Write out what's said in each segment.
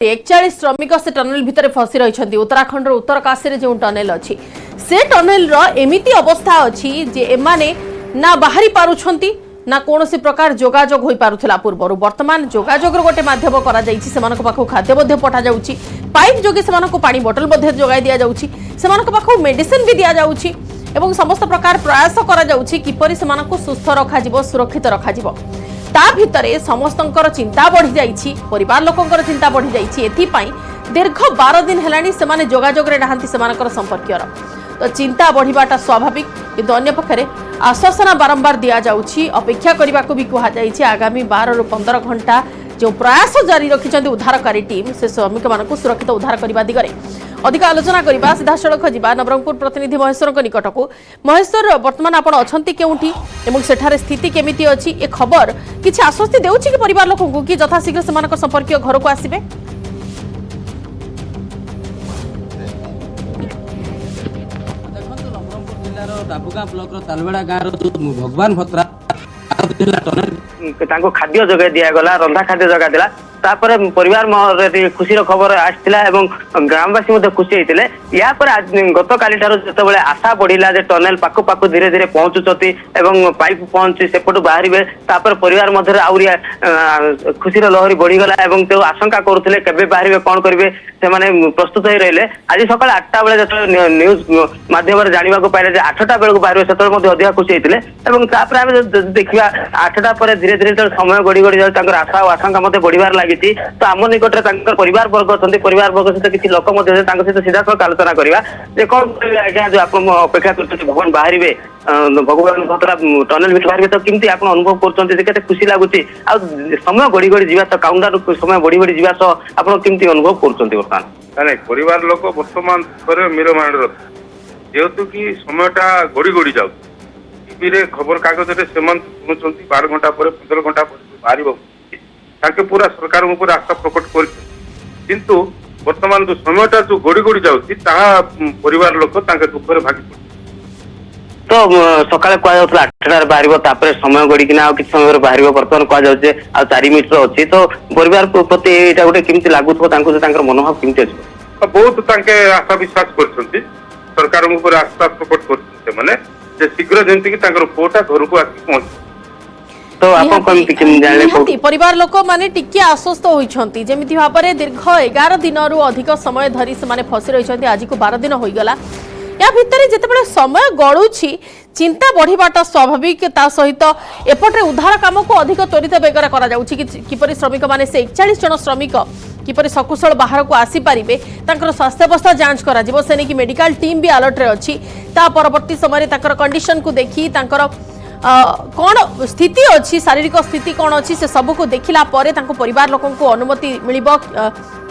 41 श्रमिक से टनेल भितर फसी रही उत्तराखंड उत्तरकाशी जो टनेल अच्छी से टनेल एमती अवस्था अच्छी जे एमाने ना बाहरी पारुछंती ना कौन प्रकार जोगाजोग हो पारुला पूर्व वर्तमान जोगाजोग गोटे मध्यम कर खाद्य पठा जाउछि पाइप जोगे से पानी बोतल जोगाई दि जाउछि मेडिसिन भी दि जाउछि एवं समस्त प्रकार प्रयास करा जाउछि किपरि सेमानकु सुस्थ रखा जिवो सुरक्षित रखा जिवो ता भितरे समस्तंकर चिंता बढ़ी जाइछि परिवार लोकंकर चिंता बढ़ी जाइछि एथिपाई दीर्घ 12 दिन हेलानी सेमाने जोगाजोग रे नाहंती सेमानकर संपर्कियर तो चिंता बढ़िबाटा स्वाभाविक किंतु अन्य पक्षरे आश्वासन बारंबार दिया जाउछि अपेक्षा करबा को भी कहा जाइछि आगामी 12 रु 15 घंटा जो प्रयास जारी रखिछन्ती उद्धारकारी टीम से श्रमिक मानकु सुरक्षित उद्धार करबा दिगरे अधिक आलोचना करबा सीधा सड़क जीवा नवरंगपुर प्रतिनिधि महेश्वर निकट को महेश्वर वर्तमान आपण अछंती केउठी एवं सेठारे स्थिति केमिति अछि ए खबर किछि आश्वस्ति देउछि कि परिवार लोक को कि यथाशीघ्र सेमानक संपर्क घर को आसीबे डाबुगा ब्लॉक रो तालबेड़ा गाँ रो भगवान भत्रा तांको खाद्य जगह दिया गला रंधा खाद्य जगह दिला तापर परिवार खुशी खबर आसला ग्रामवासी खुशी होते या गत काली जो आशा बढ़िला टनेल पाखु पाखु धीरे धीरे पहुंचुंट पाइप पहुंची सेपट बाहर तापर परिवार मध्य आहरी खुशी लहरी बढ़ीगला जो आशंका करुले केबे बाहर कौन करेंगे से प्रस्तुत हो रही आज सकाल 8टा बेले जो न्यूज मध्यम जानवा पाइले 8टा बेलू बाहर से अधिक खुशी होते देखा 8टा पर धीरे धीरे जो समय गड़ी गड़ी जाए आशा और आशंका बढ़िबार लगी तो आम निकट में परिवार वर्ग अच्छा परिवार वर्ग सहित किसी लोक सहित सीधा सड़क आलोचना करवा कौन आज्ञा जो आप अपेक्षा कर भगवान बाहर भगवान भद्रा टनेल भी बाहर तो किमती आप अनुभव कर खुशी लगुच आ समय बढ़ी बढ़ी जीवा तो काउंटर समय बढ़ी बढ़ी जीवा सह आप किमती अनुभव कर परिवार लोक बर्तमान मीरमाण जेहेतु कि समयटा गड़ी गड़ी जाऊ टीवी खबर कागज शुणुं 12 घंटा पर 15 घंटा बाहर ताके पूरा सरकार ऊपर आस्था प्रकट किंतु वर्तमान जो समयटा जो गड़ी गड़ी जाऊँगी परिवार लोक दुख में भागी तो सकाଳେ କୁହାଯାଉଥିଲା 8ଟାରେ ବାହାରିବ ତାପରେ ସମୟ ଗଡିକିନା ଆଉ କିଛି ସମୟରେ ବାହାରିବ ବର୍ତ୍ତମାନ କୁହାଯାଉଛି ଆଉ 4 ମିନିଟର ଅଛି ତ ପରିବାର ପ୍ରତି ଏଇଟା ଗୋଟେ କେମିତି ଲାଗୁଥିବ ତାଙ୍କୁ ଯେ ତାଙ୍କର ମନୋଭାବ କେମିତି ଅଛି ବହୁତ ତାଙ୍କେ ଆଶା ବିଶ୍ୱାସ କରୁଛନ୍ତି ସରକାରଙ୍କ ଉପରେ ଆସ୍ଥା ପ୍ରକଟ କରୁଛନ୍ତି ସେମାନେ ଯେ ଶୀଘ୍ର ଯେମିତି କି ତାଙ୍କର ପୁଅଟା ଘରକୁ ଆସି ପହଞ୍ଚି तो आपण कोन जाने परिवार लोक माने टिके आश्वस्त होइछंती जेमिति भाबरे दीर्घ 11 दिन रु अधिक समय धरी से माने फसी रहिछंती आज को 12 दिन होई गला या भितरे जेतेबेले समय गळुछि चिंता बढ़िबाटा स्वाभाविक ता सहित एपटे उद्धार काम को अधिक त्वरित बेगर करा जाउछि किपरि श्रमिक माने से 41 जन श्रमिक किपरि सकुशल बाहर को आसी पारिबे तांकर स्वास्थ्य अवस्था जांच करा जिवो सेने की मेडिकल टीम भी अलर्ट रे अछि ता परवर्ती समय तांकर कंडीशन को देखि तांकर कौन स्थिति अच्छी शारीरिक स्थिति कौन अच्छी से सब को देखला परे तांको परिवार लोकन को अनुमति मिलिबो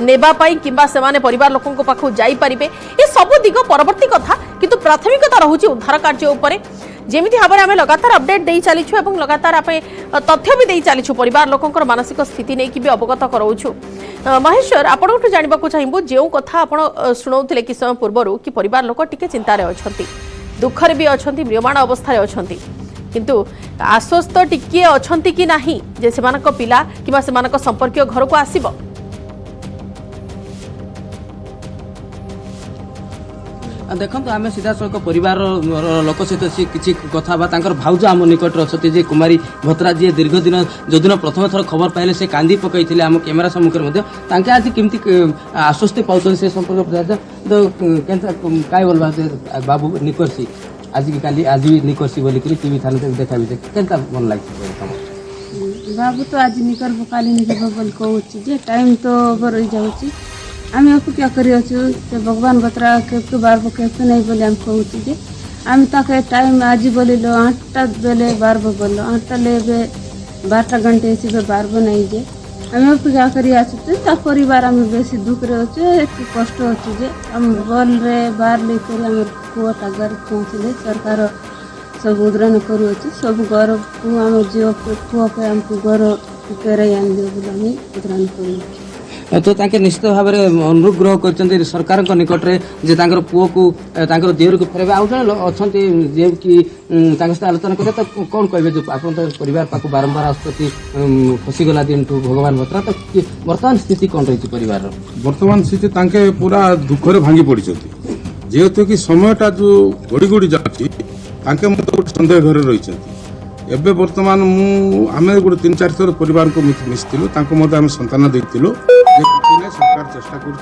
नेबा पाई किबा सेमाने परिवार लोकन को पाखु जाई परिबे ए सब दिग परवर्ती कथा किंतु प्राथमिकता रहुची उद्धार कार्य उपरे जेमिति भाबरे आमे लगातार अपडेट देई चालिछु एवं लगातार आपे तथ्य भी देई चालिछु परिवार लोकन मानसिक स्थिति नै कि भी अवगत करौछु महेश्वर आपनठु जानिबा को चाहिबो जेउ कथा आपण सुनौथिले कि समय पूर्वरु कि परिवार लोक टिके चिंता रे अछंती दुख रे भी अछंती म्रियमाण अवस्था रे अछंती किंतु आश्वस्त टिके अछंती कि नाही जे सेमानक पिला किबा सेमानक संपर्क घर को आसीबो देखो आम सीधा सड़क परिवार लोक सहित किसी कथा भाउज आम निकट अच्छे जे कुमारी भत्रा जी दीर्घ दिन जो दिन प्रथम थर खबर पाइले से कांदी पकई आम कैमेरा सम्मुखें आज केमती आश्वस्ति पाउछन से संपर्क तो काय बोलबा बाबू निकर्सी आज की काली आज भी निकर्सी बोली टीवी थाने देखा केनता मन लगे बाबू तो आज निकर काली निकर बोल कहूँ जे टाइम तो ओवर हो जाऊँगी आम आपको क्या करी भगवान बतरा के बार कहते नहीं बोले आम कहूँ जे आम तक टाइम आज बोल 8टा बेले 12 बोल 8टा ले 12टा घंटे से 12 नहीं जे आम आपको क्या करी आसुचे परिवार आम बेसी दुख रे अच्छे कष्ट अच्छे जे आम बल रे बाहर लेकर आम पुआटा घर पहुँचले सरकार सब उद्धार करूँ सब घर आम झील पुआ पे आमको घर फेर आन बोले उद्धार करूँ तो ताके निश्चित भाव में अनुग्रह कर सरकार निकट में जे तांकर पुओ को तांकर देहर को फेरबे आउ जण अछंती जे कि तांकर साथ आलोचना करे तो कौन कहबे जो आपन तो परिवार पाकु बारंबार आसुती फसी गला दिन ठू भगवान भत्रा तो वर्तमान स्थिति कौन रही परिवार रो वर्तमान स्थिति तांके पूरा दुखरे भांगी पड़ी जेहेतु कि समयटा जो गड़ी गड़ी जाती तांके मत गोटे संदेह घर रही एबे वर्तमान आम गोटे 3-4 थर परिवार को मिशिलु आम संतान देलु सरकार चेष्टा कर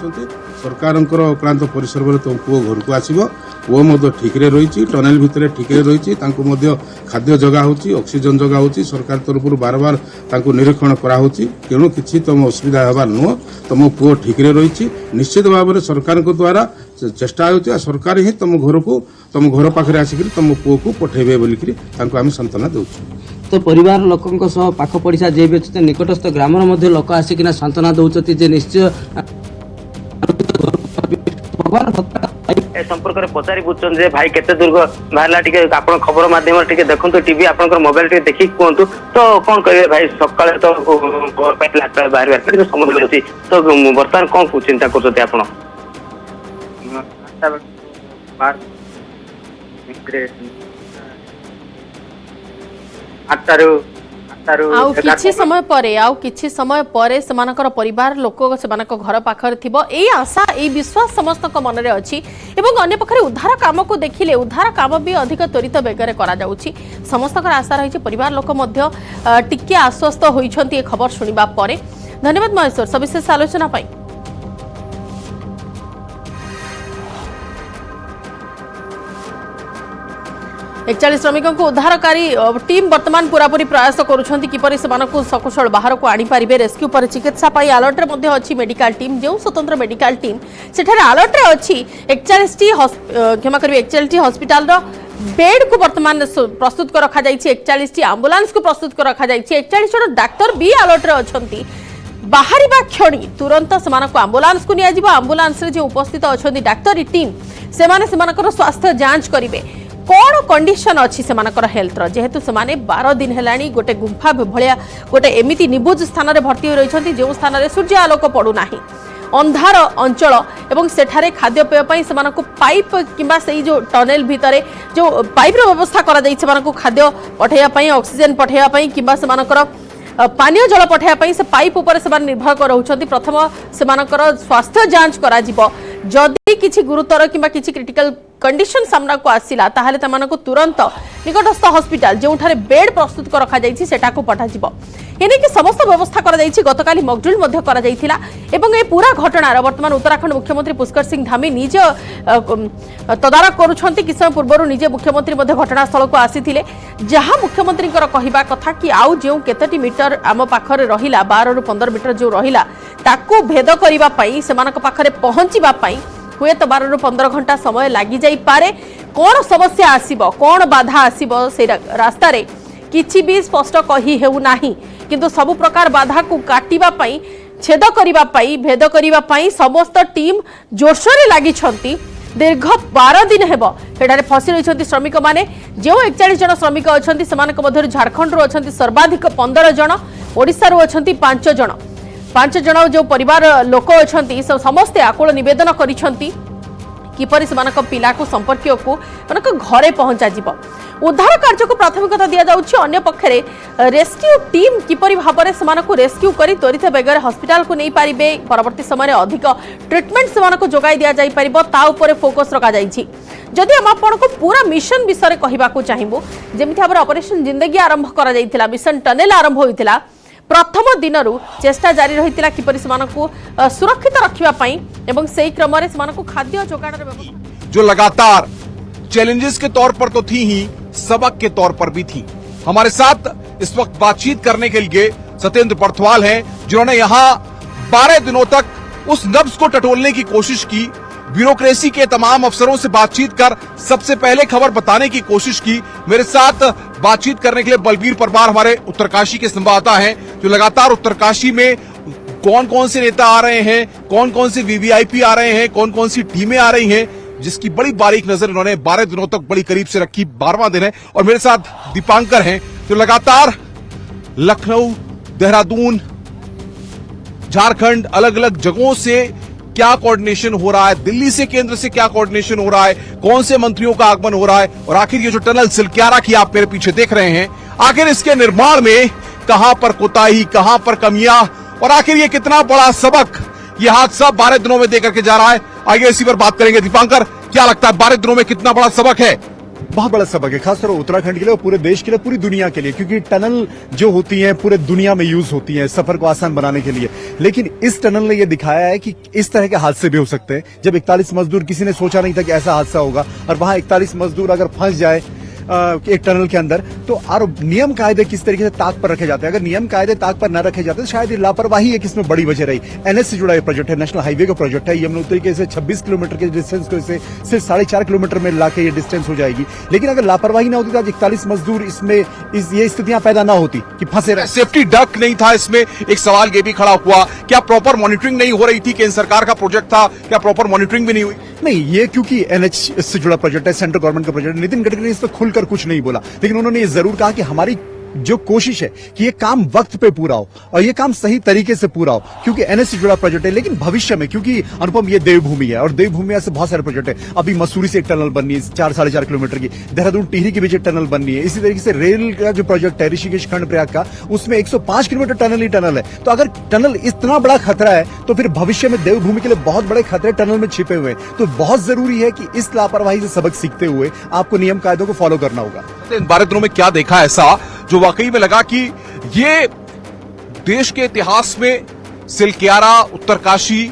सरकार क्लांत परिश्रम तुम पुओ घर को आसो पुओ ठीक रही टनेल भितर ठीक रही खाद्य जगह ऑक्सीजन जगह हो सरकार तरफ बार बार निरीक्षण कराऊँ तेणु किसी तुम असुविधा हबार नुह तुम पुओ ठीक रही निश्चित भाव में सरकार द्वारा चेष्टा हो सरकार ही तुम घर को तुम घर पाखे आसिक तुम पुओ को पठेबे बोलिकी आम सांत्वना दे तो परिवार लोकों सह पाख पड़िशा जे भी अच्छे निकटस्थ ग्राम लोक आसिकिना सांत्वना दौरान जे निश्चय भगवान ए संपर्क में पचारि बुझुन जे भाई केते दुर्ग बाहरला टिके आपण खबर माध्यम टिके देखंतु टीवी आपनकर मोबाइल टिके देखि कोंतु तो कोन कहबे भाई सकाळे तो घर पे लागता बाहर बाहर समुद्र अछि तो वर्तमान कोन चिंता करते आपण आउ किछि समय परे समानकर परिवार लोक समानक घर पाखर थिबो एई आशा एई विश्वास समस्तक मन रे अछि एवं अन्य पखरे उद्धार काम को देखिले उद्धार काम भी अधिक त्वरित बेगरे करा जाउछि समस्तकर आशा रहिछि परिवार लोक मध्य टिके आश्वस्त होइछन्ति ए खबर सुनिबा परे धन्यवाद महेश्वर सविशेष आलोचना पाई 41 श्रमिकों को उद्धारकारी टीम वर्तमान पूरापूरी प्रयास करुछन्ति किपरि सेमानकु सकुशल बाहर को आनी पारिबे रेस्क्यू पर चिकित्सा पाई अलर्ट रे मध्ये अछि मेडिकल टीम जो स्वतंत्र मेडिकल टीम सेठारे अलर्ट रे अछि 41 टी क्षमा करबे 41 टी हॉस्पिटल रो बेड को वर्तमान प्रस्तुत कर रखा जाइछि 41 टी एम्बुलेंस को प्रस्तुत कर रखा जाइछि 41 जन डाक्टर भी अलर्ट रे अछन्ति बाहरिबा क्षणी तुरंत सेमानकु एम्बुलेंस को निया जिवो एम्बुलेंस रे जे उपस्थित अछन्ति डाक्टरी टीम सेमाने सेमानकर स्वास्थ्य जांच करिवे कौन कंडीशन अच्छी सेमानकर हेल्थ रो जेहेतु सेमाने 12 दिन हेलानी गोटे गुंफा भलिया गोटे एमिति निबुज स्थान रे भर्ती हो रहिछन्ति जे स्थान रे सूर्य आलोक पडु नाही अंधार अंचल एवं सेठारे खाद्य पेय पई सेमानकु पाइप किबा सेई जो टनेल भितरे जो पाइप रो व्यवस्था करा जाई सेमानकु खाद्य पठैया पई ऑक्सीजन पठैया पई किबा सेमानकर पानीय जल पठैया पई से पाइप ऊपर से निर्भर कर रहउछन्ति प्रथम सेमानकर स्वास्थ्य जांच करा जिवो जदि किछि गुरुतर किबा किछि क्रिटिकल कंडीशन सामना को आसिला ताहाले तमानको तुरंत निकटस्थ हॉस्पिटल जोठारे बेड प्रस्तुत कर रखा जाइछि सेटा को पठा जिवो एने कि समस्त व्यवस्था करा जाइछि गतकाली मॉकड्रिल मध्ये करा जाइथिला एवं ए पूरा घटना वर्तमान उत्तराखंड मुख्यमंत्री पुष्कर सिंह धामी निज तदारक करूछन्ति कि समय पूर्व निजे मुख्यमंत्री मध्ये घटनास्थल को आसीथिले जहां मुख्यमंत्री कहिबा कथा कि आउ जेउ केतटी मीटर आम पाखरे रहिला 12 रु 15 मीटर जो रहिला ताकू भेद करिबा पई सेमानक पाखरे पहुंचीबा पई हुए तो 12 रु 15 घंटा समय लगी जाई पारे कौन समस्या आसीबो कौन बाधा आसीबो से रास्ता रे किछि भी स्पष्ट कही हेउ नाही किंतु सब प्रकार बाधा को काटिबा पई छेद करिबा पई भेद करिबा पई समस्त टीम जोरसोरे लागि छंती दीर्घ 12 दिन हेबो एटारे फसी रही छंती श्रमिक माने जो 41 जन श्रमिक अछंती समानक मध्य झारखंड रो अछंती सर्वाधिक 15 जन ओडिसा रो अछंती 5 जन जो परिवार लोक अछंती समस्ते आकुल निवेदन करिछंती किपरि सेमानक पिला को संपर्क को मानक घरे पहुंचा जिवो उद्धार कार्य को प्राथमिकता दिया जाउछि अन्य पक्षरे रेस्क्यू टीम किपरि भाबरे सेमानक रेस्क्यू करी त्वरित बेगर हॉस्पिटल को नै पारिबे परवर्ती समय अधिक ट्रीटमेंट सेमानक जोगाई दिया जाई परिबो ता ऊपर फोकस रखा जाइछि जदि हम आपनको पूरा मिशन विषय कहबा को चाहिबो जेमिति हमर ऑपरेशन जिंदगी आरंभ करा जाइथिला मिशन टनेल आरंभ होइथिला प्रथम दिनरु चेष्टा जारी रहितिला किपरि सेमानकु सुरक्षित रखिबा पई एवं सेही क्रम रे सेमानकु खाद्य जोगाणर व्यवस्था जो लगातार चैलेंजेस के तौर पर तो थी ही सबक के तौर पर भी थी। हमारे साथ इस वक्त बातचीत करने के लिए सत्येंद्र बर्थवाल हैं जिन्होंने यहाँ 12 दिनों तक उस नब्ज को टटोलने की कोशिश की ब्यूरोक्रेसी के तमाम अफसरों से बातचीत कर सबसे पहले खबर बताने की कोशिश की। मेरे साथ बातचीत करने के लिए बलबीर परमार हमारे उत्तरकाशी के संवाददाता हैं जो लगातार उत्तरकाशी में कौन कौन से नेता आ रहे हैं, कौन कौन से वीवीआईपी आ रहे हैं, कौन कौन सी टीमें आ रही हैं, जिसकी बड़ी बारीक नजर इन्होंने 12 दिनों तक बड़ी करीब से रखी। 12वां दिन है और मेरे साथ दीपांकर हैं जो लगातार लखनऊ, देहरादून, झारखंड, अलग अलग जगहों से क्या कोऑर्डिनेशन हो रहा है, दिल्ली से केंद्र से क्या कोऑर्डिनेशन हो रहा है, कौन से मंत्रियों का आगमन हो रहा है, और आखिर ये जो टनल सिलक्यारा की आप मेरे पीछे देख रहे हैं, आखिर इसके निर्माण में कहां पर कोताही, कहां पर कमियां, और आखिर ये कितना बड़ा सबक ये हादसा 12 दिनों में देकर के जा रहा है। आइए इसी पर बात करेंगे। दीपांकर, क्या लगता है 12 दिनों में कितना बड़ा सबक है? बहुत बड़ा सबक है, खासतौर पर उत्तराखंड के लिए और पूरे देश के लिए, पूरी दुनिया के लिए, क्योंकि टनल जो होती हैं पूरे दुनिया में यूज होती हैं सफर को आसान बनाने के लिए। लेकिन इस टनल ने यह दिखाया है कि इस तरह के हादसे भी हो सकते हैं। जब 41 मजदूर, किसी ने सोचा नहीं था कि ऐसा हादसा होगा, और वहां 41 मजदूर अगर फंस जाए एक टनल के अंदर, तो और नियम कायदे किस तरीके से ताक पर रखे जाते हैं। अगर नियम कायदे ताक पर न रखे जाते तो शायद ये लापरवाही एक इसमें बड़ी वजह रही। एनएच से जुड़ा ये प्रोजेक्ट है, नेशनल हाईवे का प्रोजेक्ट है। यमुनोत्री के से 26 किलोमीटर के डिस्टेंस को इसे सिर्फ 4.5 किलोमीटर में लाके ये डिस्टेंस हो जाएगी। लेकिन अगर लापरवाही ना होती तो आज 41 मजदूर इसमें ये स्थितियां पैदा ना होती कि फंसे रहे। सेफ्टी डक नहीं था इसमें, एक सवाल ये भी खड़ा हुआ, क्या प्रॉपर मॉनिटरिंग नहीं हो रही थी? केंद्र सरकार का प्रोजेक्ट था, क्या प्रॉपर मॉनिटरिंग भी नहीं हुई? नहीं, ये क्योंकि एनएच से जुड़ा प्रोजेक्ट है, सेंट्रल गवर्नमेंट का प्रोजेक्ट है। नितिन गडकरी ने इस पर खुलकर कुछ नहीं बोला, लेकिन उन्होंने ये जरूर कहा कि हमारी जो कोशिश है कि ये काम वक्त पे पूरा हो और ये काम सही तरीके से पूरा हो, क्योंकि एनएच से जुड़ा प्रोजेक्ट है। लेकिन भविष्य में, क्योंकि अनुपम ये देवभूमि है और देवभूमि में ऐसे बहुत सारे प्रोजेक्ट है। अभी मसूरी से एक टनल बननी है 4-4.5 किलोमीटर की, देहरादून टिहरी के बीच एक टनल बननी है। इसी तरीके से रेल का जो प्रोजेक्ट है ऋषिकेश खंड प्रयाग का, उसमें 105 किलोमीटर टनल ही टनल है। तो अगर टनल इतना बड़ा खतरा है तो फिर भविष्य में देवभूमि के लिए बहुत बड़े खतरे टनल में छिपे हुए हैं। तो बहुत जरूरी है कि इस लापरवाही से सबक सीखते हुए आपको नियम कायदों को फॉलो करना होगा। इन 12 दिनों में क्या देखा ऐसा जो वाकई में लगा कि ये देश के इतिहास में सिलक्यारा, उत्तरकाशी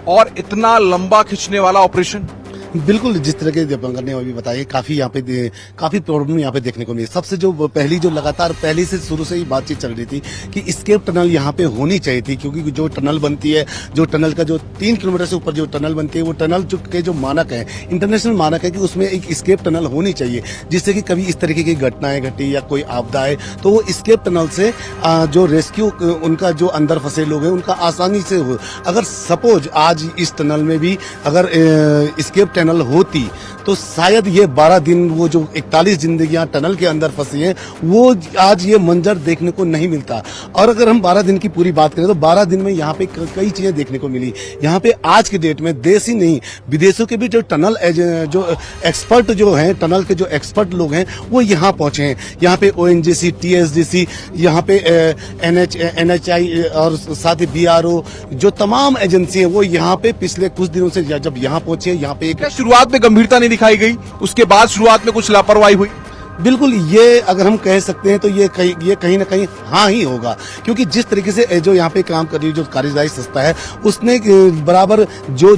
और इतना लंबा खिंचने वाला ऑपरेशन? बिल्कुल, जिस तरह के दीपांकर ने अभी बताया, काफी यहाँ पे काफी प्रॉब्लम यहाँ पे देखने को मिली। सबसे जो पहली जो लगातार पहले से शुरू से ही बातचीत चल रही थी कि एस्केप टनल यहाँ पे होनी चाहिए थी, क्योंकि जो टनल बनती है, जो टनल का जो 3 किलोमीटर से ऊपर जो टनल बनती है, वो टनल जो मानक है, इंटरनेशनल मानक है कि उसमें एक एस्केप टनल होनी चाहिए, जिससे कि कभी इस तरीके की घटनाएं घटी या कोई आपदा है तो वो एस्केप टनल से जो रेस्क्यू उनका जो अंदर फंसे लोग हैं उनका आसानी से हो। अगर सपोज आज इस टनल में भी अगर एस्केप टनल होती तो शायद ये 12 दिन, वो जो 41 जिंदगियां टनल के अंदर फंसी हैं, वो आज ये मंजर देखने को नहीं मिलता। और अगर हम 12 दिन की पूरी बात करें तो 12 दिन में यहाँ पे कई चीजें देखने को मिली। यहाँ पे आज के डेट में देश ही नहीं, विदेशों के भी जो टनल जो एक्सपर्ट जो हैं, टनल के जो एक्सपर्ट लोग हैं, वो यहाँ पहुंचे हैं। यहाँ पे ONGC, TSDC, यहाँ पे NHI और साथ ही BRO, जो तमाम एजेंसी है, वो यहाँ पे पिछले कुछ दिनों से जब यहाँ पहुंचे, यहाँ पे एक शुरुआत में गंभीरता नहीं दिखाई गई, उसके बाद शुरुआत में कुछ लापरवाही हुई। बिल्कुल, ये अगर हम कह सकते हैं तो ये कहीं ना कहीं हाँ ही होगा, क्योंकि जिस तरीके से जो यहाँ पे काम कर रही जो कार्यदायी संस्था है, उसने बराबर जो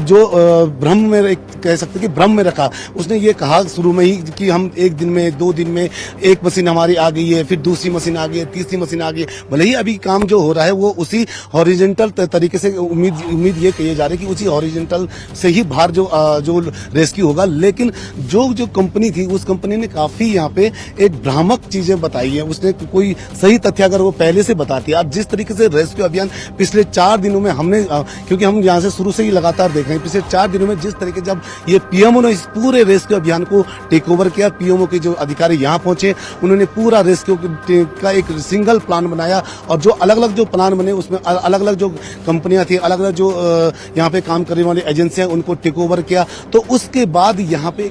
भ्रम में कह सकते हैं कि भ्रम में रखा। उसने ये कहा शुरू में ही कि हम 1 दिन में 2 दिन में एक मशीन हमारी आ गई है, फिर दूसरी मशीन आ गई है, तीसरी मशीन आ गई है। भले ही अभी काम जो हो रहा है वो उसी हॉरिजेंटल तरीके से उम्मीद ये कही जा रही है कि उसी हॉरिजेंटल से ही बाहर जो रेस्क्यू होगा, लेकिन जो कंपनी थी, उस कंपनी ने काफी यहाँ पे एक भ्रामक चीजें बताई है। उसने कोई सही तथ्य अगर वो पहले से बताती है। जिस तरीके से रेस्क्यू अभियान पिछले 4 दिनों में हमने, क्योंकि हम यहाँ से शुरू से ही लगातार देख रहे हैं, पिछले 4 दिनों में जिस तरीके जब ये पीएमओ ने इस पूरे रेस्क्यू अभियान को टेक ओवर किया, पीएमओ के जो अधिकारी यहाँ पहुंचे, उन्होंने पूरा रेस्क्यू का एक सिंगल प्लान बनाया, और जो अलग अलग जो प्लान बने उसमें अलग अलग जो कंपनियां थी, अलग अलग जो यहाँ पे काम करने वाली एजेंसियां, उनको टेक ओवर किया। तो उसके बाद यहाँ पे